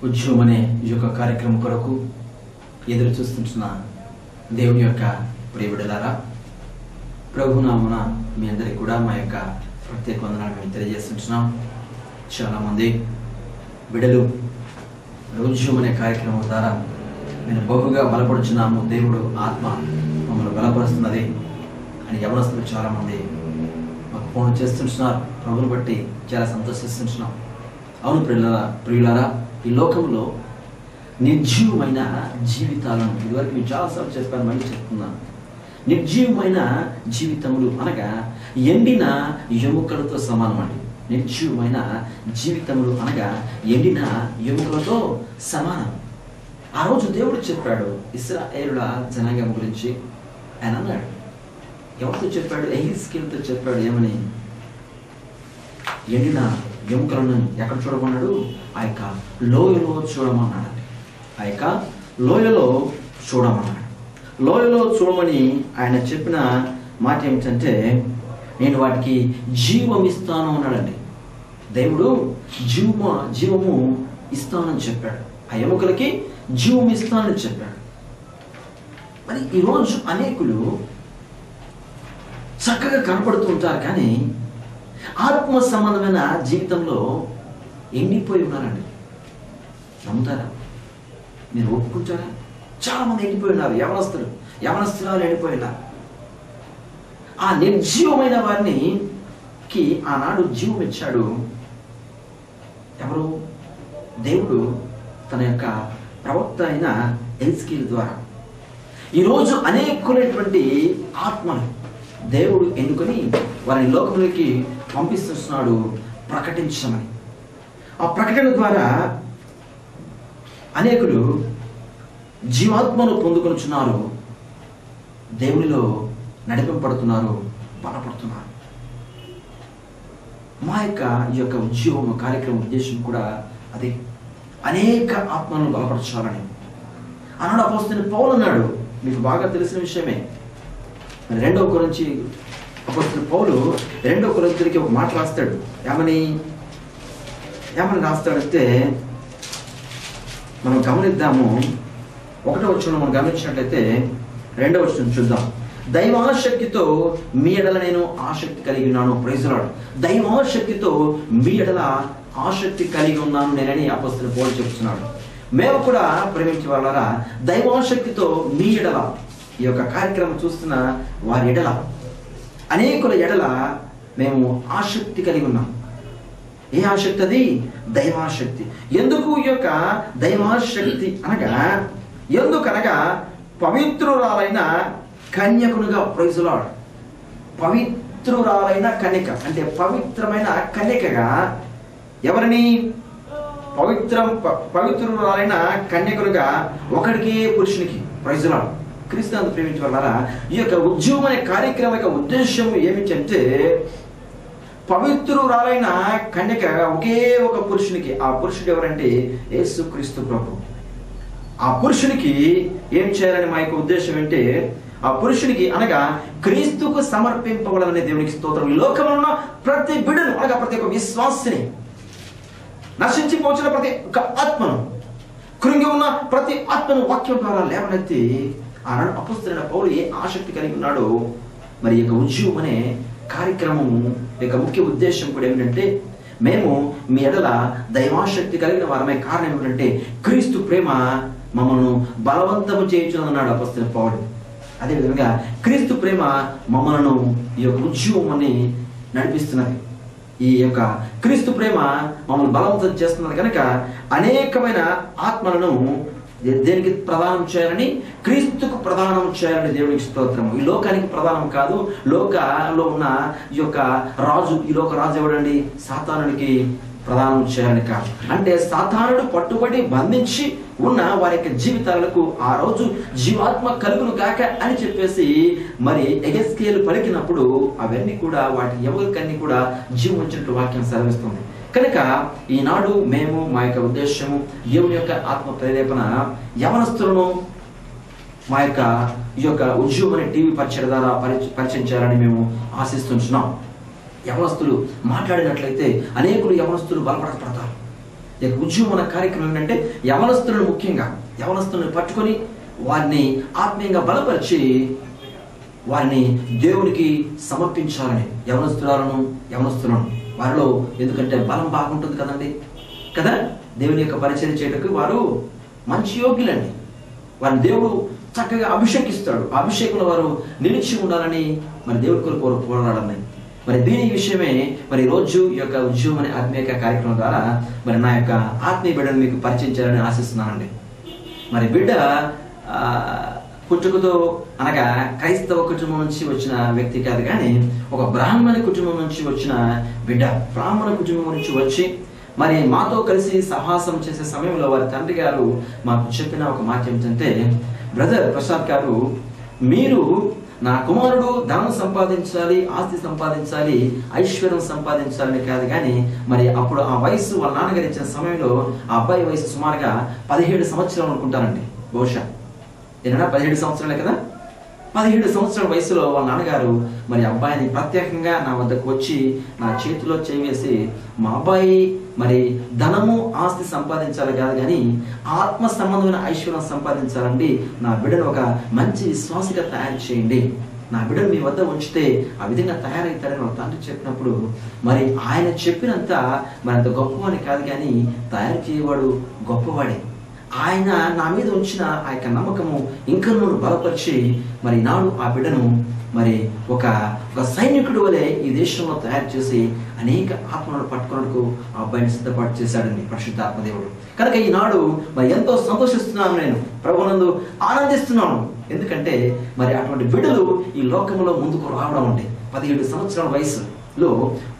ఉద్యోగం అనే ఈ యొక్క కార్యక్రమం కొరకు ఎదురు చూస్తున్న దేవుని యొక్క ప్రియ బిడ్డలారా, ప్రభునామమున మీ అందరికీ కూడా మా యొక్క ప్రత్యేక వందనాలు మేము తెలియజేస్తున్నాం. చాలామంది బిడ్డలు ఉద్యోగం అనే కార్యక్రమం ద్వారా నేను బహుగా బలపడుచున్నాము, దేవుడు ఆత్మ మమ్మల్ని బలపరుస్తున్నది అని యవనస్తులు చాలామంది మాకు ఫోన్ చేస్తుంటున్నారు. ప్రభుని బట్టి చాలా సంతోషిస్తుంటున్నాం. అవును ప్రియులారా, ఈ లోకంలో నిర్జీవమైన జీవితాలను ఇదివరకు నేను చాలాసార్లు చెప్పాను, మళ్ళీ చెప్తున్నాను. నిర్జీవమైన జీవితములు అనగా ఎండిన ఎముకలతో సమానం అండి. నిర్జీవమైన జీవితములు అనగా ఎండిన ఎముకలతో సమానం. ఆ రోజు దేవుడు చెప్పాడు ఇశ్రాయేలుల జనాంగం గురించి. ఆయన అన్నాడు, ఎవరితో చెప్పాడు? ఎహెజ్కేలుతో చెప్పాడు. ఏమని? ఎండిన ఎముకలను ఎక్కడ చూడమన్నాడు? ఆ యొక్క లోయలో చూడమన్నాడు. ఆ యొక్క లోయలో చూడమన్నాడు. లోయలో చూడమని ఆయన చెప్పిన మాట ఏమిటంటే, నేను వాటికి జీవం ఇస్తాను అన్నాడండి. దేవుడు జీవము ఇస్తానని చెప్పాడు. ఆ ఎముకలకి జీవం ఇస్తానని చెప్పాడు. మరి ఈరోజు అనేకులు చక్కగా కనపడుతూ ఉంటారు, కానీ ఆత్మ సంబంధమైన జీవితంలో ఎండిపోయి ఉన్నారండి. నమ్ముతారా? మీరు ఒప్పుకుంటారా? చాలా మంది ఎండిపోయి ఉన్నారు. యవనస్తురాలు ఎండిపోయి ఉన్నారు. ఆ నిర్జీవమైన వారికి ఆనాడు జీవం ఇచ్చాడు ఎవరు? దేవుడు తన యొక్క ప్రవక్త అయిన ఎహెజ్కేలు ద్వారా. ఈరోజు అనేకులైనటువంటి ఆత్మను దేవుడు ఎన్నుకొని వారిని లోకంలోకి పంపిస్తున్నాడు ప్రకటించమని. ఆ ప్రకటన ద్వారా అనేకులు జీవాత్మను పొందుకొనుచున్నారు, దేవునిలో నడిపింపబడుతున్నారు, బలపడుతున్నారు. మా ఈ యొక్క ఉద్యోగం కార్యక్రమం ఉద్దేశం కూడా అదే, అనేక ఆత్మలను బలపరచాలని. అన్నాడు అపోస్తలుడైన పౌలు అన్నాడు, మీకు బాగా తెలిసిన విషయమే. రెండవ కొరింథీ అపోస్తలుడైన పౌలు రెండవ కొరింథీయులకి ఒక మాట రాస్తాడు. ఏమని రాస్తాడంటే మనం గమనిద్దాము. 1వ వచనం మనం గమనించినట్లయితే 2వ వచనం చూద్దాం. దైవాశక్తితో మీ ఎడల నేను ఆసక్తి కలిగి ఉన్నాను. Praise the Lord. దైవాశక్తితో మీ ఎడల ఆసక్తి కలిగి ఉన్నాను నేనని అపోస్తలుడైన పౌలు చెప్తున్నాడు. మేము కూడా ప్రేమించే వాళ్ళారా, దైవాశక్తితో మీ ఎడల, ఈ యొక్క కార్యక్రమం చూస్తున్న వారి ఎడల, అనేకుల ఎడల మేము ఆసక్తి కలిగి ఉన్నాం. ఏ ఆసక్తి అది? దైవాశక్తి. ఎందుకు ఈ యొక్క దైవాశక్తి అనగా, ఎందుకనగా పవిత్రురాలైన కన్యకునిగా, ప్రైజ్ ది లార్డ్, పవిత్రురాలైన కన్యక అంటే పవిత్రమైన కన్యకగా ఎవరిని? పవిత్రురాలైన కన్యకునిగా ఒకడికి పురుషునికి. Praise the Lord. క్రీస్తునందు ప్రేమించే వాళ్ళారా, ఈ యొక్క ఉద్యోగం అనే కార్యక్రమం యొక్క ఉద్దేశం ఏమిటంటే, పవిత్రురాలైన కన్యక ఒకే ఒక పురుషునికి. ఆ పురుషుడు ఎవరంటే యేసుక్రీస్తు ప్రభు. ఆ పురుషునికి ఏం చేయాలని మా యొక్క ఉద్దేశం అంటే, ఆ పురుషునికి అనగా క్రీస్తుకు సమర్పింపబడాలనే దేవునికి స్తోత్రం. ఈ లోకంలో ఉన్న ప్రతి బిడ్డను అనగా ప్రతి ఒక్క విశ్వాసిని, నశించిపోచిన ప్రతి ఒక్క ఆత్మను, కృంగి ఉన్న ప్రతి ఆత్మను వాక్యం ద్వారా లేవనెత్తి ఆనాడు అపోస్తలుడైన పౌలు ఏ ఆసక్తి కలిగి ఉన్నాడో, మరి ఈ యొక్క ఉద్యోగం అనే కార్యక్రమం యొక్క ముఖ్య ఉద్దేశం కూడా ఏమిటంటే, మేము మీ ఎడల దైవాశక్తి కలిగిన వారమే. కారణం ఏమిటంటే, క్రీస్తు ప్రేమ మమ్మల్ని బలవంతము చేయించున్నదన్నాడు అపోస్తలుడైన పౌలు. అదేవిధంగా క్రీస్తు ప్రేమ మమ్మలను ఈ యొక్క ఉద్యోగాన్ని నడిపిస్తున్నది. ఈ యొక్క క్రీస్తు ప్రేమ మమ్మల్ని బలవంతం చేస్తున్నది కనుక అనేకమైన ఆత్మలను దేనికి ప్రదానం చేయాలని? క్రీస్తుకు ప్రదానం చేయాలని దేవునికి స్తోత్రం. ఈ లోకానికి ప్రదానం కాదు. లోకంలో ఉన్న ఈ యొక్క రాజు, ఈ లోక రాజు ఎవడండి? సాతానుడికి ప్రదానం చేయాలని కాదు. అంటే సాతానుడు పట్టుబడి బంధించి ఉన్న వారి యొక్క జీవితాలకు ఆ రోజు జీవాత్మ కలుగును గాక అని చెప్పేసి మరి ఎహెజ్కేలు పలికినప్పుడు అవన్నీ కూడా వాటి ఎవరికన్నీ కూడా జీవం వచ్చినట్టు వాక్యం సెలవిస్తుంది. కనుక ఈనాడు మేము మా యొక్క ఉద్దేశము, దేవుని యొక్క ఆత్మ ప్రేరేపణ, యవనస్తులను మా యొక్క ఈ యొక్క ఉద్యోగం అనే టీవీ పరిచయ ద్వారా పరిచయం చేయాలని మేము ఆశిస్తున్నాం. యవనస్తులు మాట్లాడినట్లయితే అనేకులు యవనస్తులు బలపడతారు. ఈ యొక్క ఉజ్జీవన కార్యక్రమం ఏంటంటే యవనస్తులను, ముఖ్యంగా యవనస్తులను పట్టుకొని వారిని ఆత్మీయంగా బలపరిచి వారిని దేవునికి సమర్పించాలని, యవనస్తులను వారిలో, ఎందుకంటే బలం బాగుంటుంది కదండి కదా, దేవుని యొక్క పరిచయం చేయడానికి వారు మంచి యోగ్యులండి. వారిని దేవుడు చక్కగా అభిషేకిస్తాడు. ఆ అభిషేకంలో వారు నిలిచి ఉండాలని మరి దేవుడి కొరకు పోరాడాలని, మరి దీని విషయమే మరి రోజు ఈ యొక్క ఉద్యోగం అనే ఆత్మీయ కార్యక్రమం ద్వారా మరి నా యొక్క ఆత్మీయ బిడ్డను మీకు పరిచయం చేయాలని ఆశిస్తున్నానండి. మరి బిడ్డ పుట్టుకతో అనగా క్రైస్తవ కుటుంబం నుంచి వచ్చిన వ్యక్తి కాదు, కానీ ఒక బ్రాహ్మణ కుటుంబం నుంచి వచ్చిన బిడ్డ. బ్రాహ్మణ కుటుంబం నుంచి వచ్చి మరి మాతో కలిసి సహాసం చేసే సమయంలో వారి తండ్రి గారు మాకు చెప్పిన ఒక మాట ఏమిటంటే, బ్రదర్ ప్రసాద్ గారు, మీరు నా కుమారుడు ధనం సంపాదించాలి, ఆస్తి సంపాదించాలి, ఐశ్వర్యం సంపాదించాలని కాదు, కానీ మరి అప్పుడు ఆ వయసు వాళ్ళ నాన్నగారు ఇచ్చిన సమయంలో ఆ అబ్బాయి వయసు సుమారుగా 17 సంవత్సరాలు అనుకుంటానండి, బహుశా ఏదైనా 17 సంవత్సరాలే కదా. 17 సంవత్సరాల వయసులో వాళ్ళ నాన్నగారు మరి అబ్బాయిని ప్రత్యేకంగా నా వద్దకు వచ్చి నా చేతిలో చేసి, మా అబ్బాయి మరి ధనము ఆస్తి సంపాదించాలి కాదు, కానీ ఆత్మ సంబంధమైన ఐశ్వర్యం సంపాదించాలండి. నా బిడ్డను ఒక మంచి విశ్వాసిగా తయారు చేయండి, నా బిడ్డను మీ వద్ద ఉంచితే ఆ విధంగా తయారవుతాడని వాళ్ళ తండ్రి చెప్పినప్పుడు, మరి ఆయన చెప్పినంత మరింత గొప్పవాడి కాదు, కానీ తయారు చేయవాడు గొప్పవాడే. ఆయన నా మీద ఉంచిన ఆ యొక్క నమ్మకము ఇంకా నన్ను బలపరిచి మరి నాడు ఆ బిడ్డను మరి ఒక సైనికుడు వలె ఈ దేశంలో తయారు చేసి అనేక ఆత్మలను పట్టుకున్నకు ఆ అబ్బాయిని సిద్ధపాటు చేశాడండి పరిశుద్ధాత్మదేవుడు. కనుక ఈనాడు మరి ఎంతో సంతోషిస్తున్నాను, నేను ప్రభునందు ఆనందిస్తున్నాను. ఎందుకంటే మరి అటువంటి బిడ్డలు ఈ లోకంలో ముందుకు రావడం అంటే 17 సంవత్సరాల వయసులో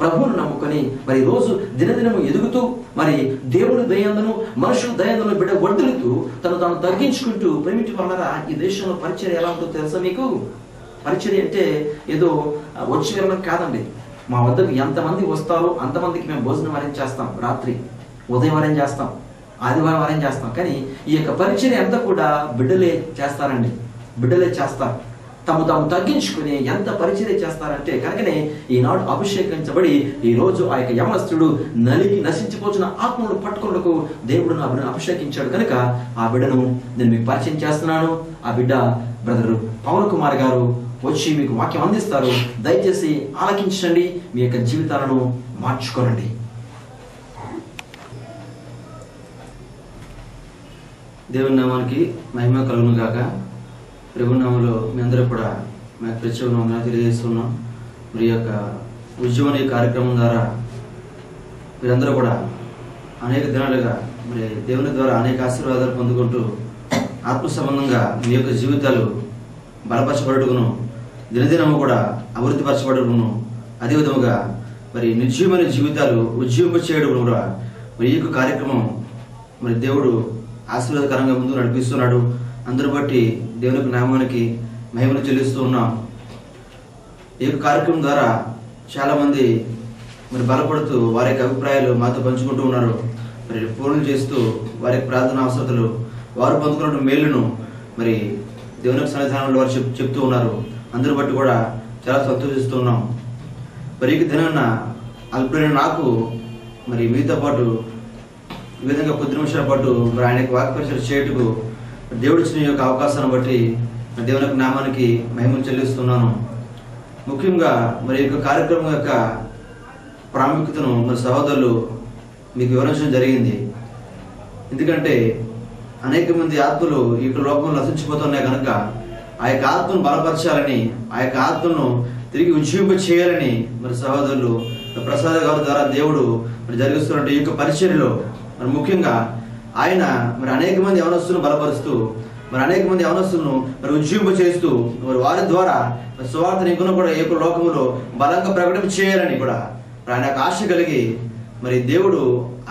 ప్రభువును నమ్ముకొని మరి రోజు దినదినము ఎదుగుతూ మరి దేవుని దయందును మనుషుల దయందును బిడ్డ వర్ధిల్లుతూ తాను తగ్గించుకుంటూ ప్రేమిటి వలన ఈ దేశంలో పరిచర్య ఎలా ఉంటుందో తెలుసా మీకు? పరిచర్య అంటే ఏదో వచ్చి వెళ్ళడం కాదండి. మా వద్దకు ఎంతమంది వస్తారో అంతమందికి మేము భోజనం అరేంజ్ చేస్తాం, రాత్రి ఉదయం అరేంజ్ చేస్తాం, ఆదివారం అరేంజ్ చేస్తాం. కానీ ఈ యొక్క పరిచర్య అంతా కూడా బిడ్డలే చేస్తారండి, బిడ్డలే చేస్తారు. తాము తగ్గించుకుని ఎంత పరిచర్య చేస్తారంటే, కనుకనే ఈనాడు అభిషేకించబడి ఈ రోజు ఆ యొక్క యవనస్తుడు నశించిపోతున్న ఆత్మను పట్టుకున్నకు దేవుడు నా బిడ్డను అభిషేకించాడు. కనుక ఆ బిడ్డను నేను మీకు పరిచయం చేస్తున్నాను. ఆ బిడ్డ బ్రదర్ పవన్ కుమార్ గారు వచ్చి మీకు వాక్యం అందిస్తారు. దయచేసి ఆలకించండి, మీ యొక్క జీవితాలను మార్చుకోనండి. దేవుని నామానికి మహిమ కలుగును గాక. ప్రభు నామములో మీ అందరూ కూడా మాకు ప్రత్యేకంగా తెలియజేస్తున్నాం. మరి యొక్క ఉద్యమం ఈ కార్యక్రమం ద్వారా మీరందరూ కూడా అనేక దినాలుగా మరి దేవుని ద్వారా అనేక ఆశీర్వాదాలు పొందుకుంటూ ఆత్మ సంబంధంగా మీ యొక్క జీవితాలు బలపరచబడుకును, దినదినము కూడా అభివృద్ధి పరచబడుకును, అదేవిధముగా మరి నిర్జీవమైన జీవితాలు ఉజ్జీవింప చేయడం కూడా మరి ఈ యొక్క కార్యక్రమం మరి దేవుడు ఆశీర్వాదకరంగా ముందుకు నడిపిస్తున్నాడు. అందరూ బట్టి దేవునికి నామానికి మహిమను చెల్లిస్తూ ఉన్నాం. ఈ యొక్క కార్యక్రమం ద్వారా చాలా మంది మరి బలపడుతూ వారి యొక్క అభిప్రాయాలు మాతో పంచుకుంటూ ఉన్నారు. మరి ఫోన్లు చేస్తూ వారి యొక్క ప్రార్థన అవసరతలు, వారు పొందుకున్న మేలును మరి దేవునికి సన్నిధానంలో వారు చెప్తూ ఉన్నారు. అందరూ బట్టి కూడా చాలా సంతోషిస్తూ ఉన్నాం. మరి ఈ దినాన్న అల్పుడైన నాకు మరి మీతో పాటు ఈ విధంగా 10 నిమిషాల పాటు మరి ఆయన యొక్క వాక్య పరిచయం చేయటకు దేవుడు ఇచ్చిన యొక్క అవకాశాన్ని బట్టి దేవుని యొక్క నామానికి మహిమను చెల్లిస్తున్నాను. ముఖ్యంగా మరి యొక్క కార్యక్రమం యొక్క ప్రాముఖ్యతను మరి సహోదరులు మీకు వివరించడం జరిగింది. ఎందుకంటే అనేక మంది ఆత్మలు ఈ లోకంలో నశించిపోతున్నాయి కనుక ఆ యొక్క ఆత్మను బలపరచాలని, ఆ యొక్క ఆత్మను తిరిగి ఉజ్జీవింప చేయాలని మరి సహోదరులు ప్రసాద్ గారి ద్వారా దేవుడు మరి జరిగిస్తున్న ఈ యొక్క పరిచర్యలో మరి ముఖ్యంగా ఆయన మరి అనేక మంది యవనస్తులను బలపరుస్తూ మరి అనేక మంది యవనస్తులను మరి ఉజ్జీవింప చేస్తూ మరి వారి ద్వారా సువార్తను ఇంకొన కూడా ఈ యొక్క లోకములో బలంగా ప్రకటన చేయాలని కూడా ఆయన ఆశ కలిగి మరి దేవుడు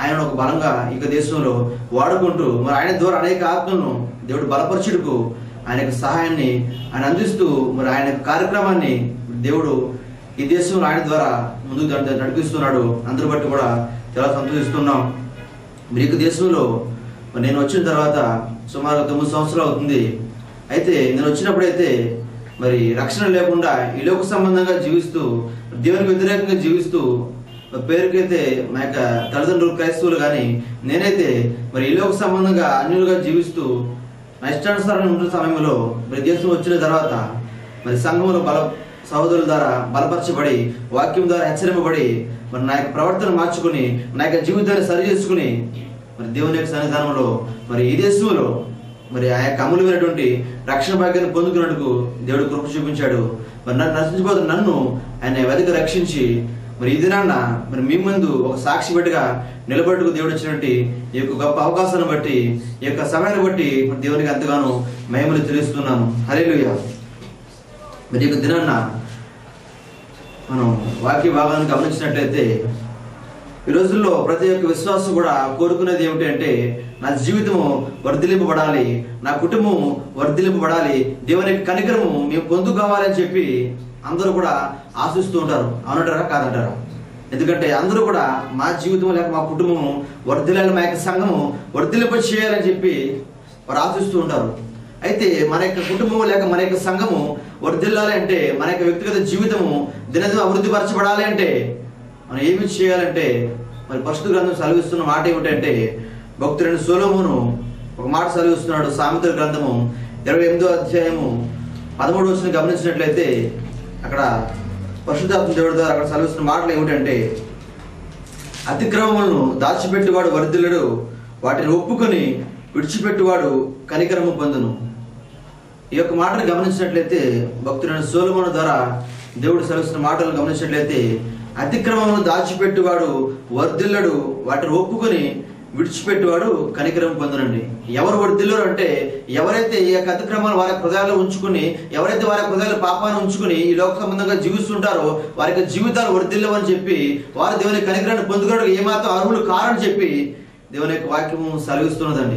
ఆయన ఒక బలంగా ఈ దేశంలో వాడుకుంటూ మరి ఆయన ద్వారా అనేక ఆత్మలను దేవుడు బలపరచుటకు ఆయన యొక్క సహాయాన్ని ఆయన అందిస్తూ మరి ఆయన కార్యక్రమాన్ని దేవుడు ఈ దేశంలో ఆయన ద్వారా ముందుకు నడిపిస్తున్నాడు. అందరి బట్టి కూడా చాలా సంతోషిస్తున్నాం. మరి ఈ దేశంలో నేను వచ్చిన తర్వాత సుమారు 9 సంవత్సరాలు అవుతుంది. అయితే నేను వచ్చినప్పుడైతే మరి రక్షణ లేకుండా ఈ లోక సంబంధంగా జీవిస్తూ దేవునికి వ్యతిరేకంగా జీవిస్తూ పేరుకైతే మా యొక్క తల్లిదండ్రులు క్రైస్తవులు కానీ నేనైతే మరి ఈ లోక సంబంధంగా అన్యులుగా జీవిస్తూ నా ఇష్టానుసారంగా ఉంటున్న సమయంలో మరి దేశం వచ్చిన తర్వాత మరి సంఘంలో సహోదరుల ద్వారా బలపరచబడి వాక్యం ద్వారా హెచ్చరింపబడి మరి నా యొక్క ప్రవర్తన మార్చుకుని నా యొక్క జీవితాన్ని సరి చేసుకుని మరి దేవుని యొక్క సన్నిధానంలో మరి ఈ దేశంలో మరి ఆ యొక్క అమూల్యమైనటువంటి రక్షణ భాగ్యాన్ని పొందుకున్నట్టుకు దేవుడు కృప చూపించాడు. మరి నన్ను నశించిపోతున్న నన్ను ఆయన వెతికి రక్షించి మరి ఈ దినాన్న మరి మీ ముందు ఒక సాక్షి బిడ్డగా నిలబడుటకు దేవుడు ఇచ్చినటువంటి ఈ యొక్క గొప్ప అవకాశాన్ని బట్టి ఈ యొక్క సమయాన్ని బట్టి మరి దేవునికి ఎంతగానో మహిమలు తెలుస్తున్నాను. హల్లెలూయా. మరి ఈ యొక్క దినాన్న మనం వాక్య భాగాన్ని గమనించినట్లయితే ఈ రోజుల్లో ప్రతి ఒక్క విశ్వాసం కూడా కోరుకునేది ఏమిటి అంటే నా జీవితము వర్ధిలింపబడాలి, నా కుటుంబం వర్ధిలింపబడాలి, దేవుని యొక్క కనికరము మేము పొందుకోవాలని చెప్పి అందరూ కూడా ఆశిస్తూ ఉంటారు. అవునంటారా కాదంటారా? ఎందుకంటే అందరూ కూడా మా జీవితం లేక మా కుటుంబము వర్ధిల్లాలి, మా యొక్క సంఘము వర్ధిలింప చేయాలని చెప్పి వారు ఆశిస్తూ ఉంటారు. అయితే మన యొక్క కుటుంబం లేక మన యొక్క సంఘము వర్ధిల్లాలి అంటే, మన యొక్క వ్యక్తిగత జీవితము దినదిన అభివృద్ధి పరచబడాలి అంటే మనం ఏమి చేయాలంటే మరి పరిశుద్ధ గ్రంథం సెలవిస్తున్న మాట ఏమిటంటే భక్తుడైన సొలొమోను ఒక మాట సెలవిస్తున్నాడు. సామెతల గ్రంథము 28వ అధ్యాయము 13వ వచనం గమనించినట్లయితే అక్కడ పరిశుద్ధాత్మ దేవుడి ద్వారా అక్కడ సెలవిస్తున్న మాటలు ఏమిటంటే అతిక్రమములను దాచిపెట్టువాడు వర్ధిల్లడు, వాటిని ఒప్పుకొని విడిచిపెట్టువాడు కనికరము పొందును. ఈ యొక్క మాటను గమనించినట్లయితే భక్తుడైన సొలొమోను ద్వారా దేవుడు సెలవిస్తున్న మాటలను గమనించినట్లయితే అతిక్రమమును దాచిపెట్టువాడు వర్ధిల్లడు, వాటిని ఒప్పుకొని విడిచిపెట్టువాడు కనికరం పొందునండి. ఎవరు వర్ధిల్లరు అంటే ఎవరైతే ఈ యొక్క అతిక్రమాలు వారి హృదయాల్లో ఉంచుకుని, ఎవరైతే వారి హృదయాల పాపాన్ని ఉంచుకుని ఈ లోక సంబంధంగా జీవిస్తుంటారో వారి జీవితాలు వర్ధిల్లవని చెప్పి వారు దేవుని కనికరాన్ని పొందుకోవడానికి ఏమాత్రం అర్హులు కారని చెప్పి దేవుని యొక్క వాక్యము సెలవిస్తున్నదండి.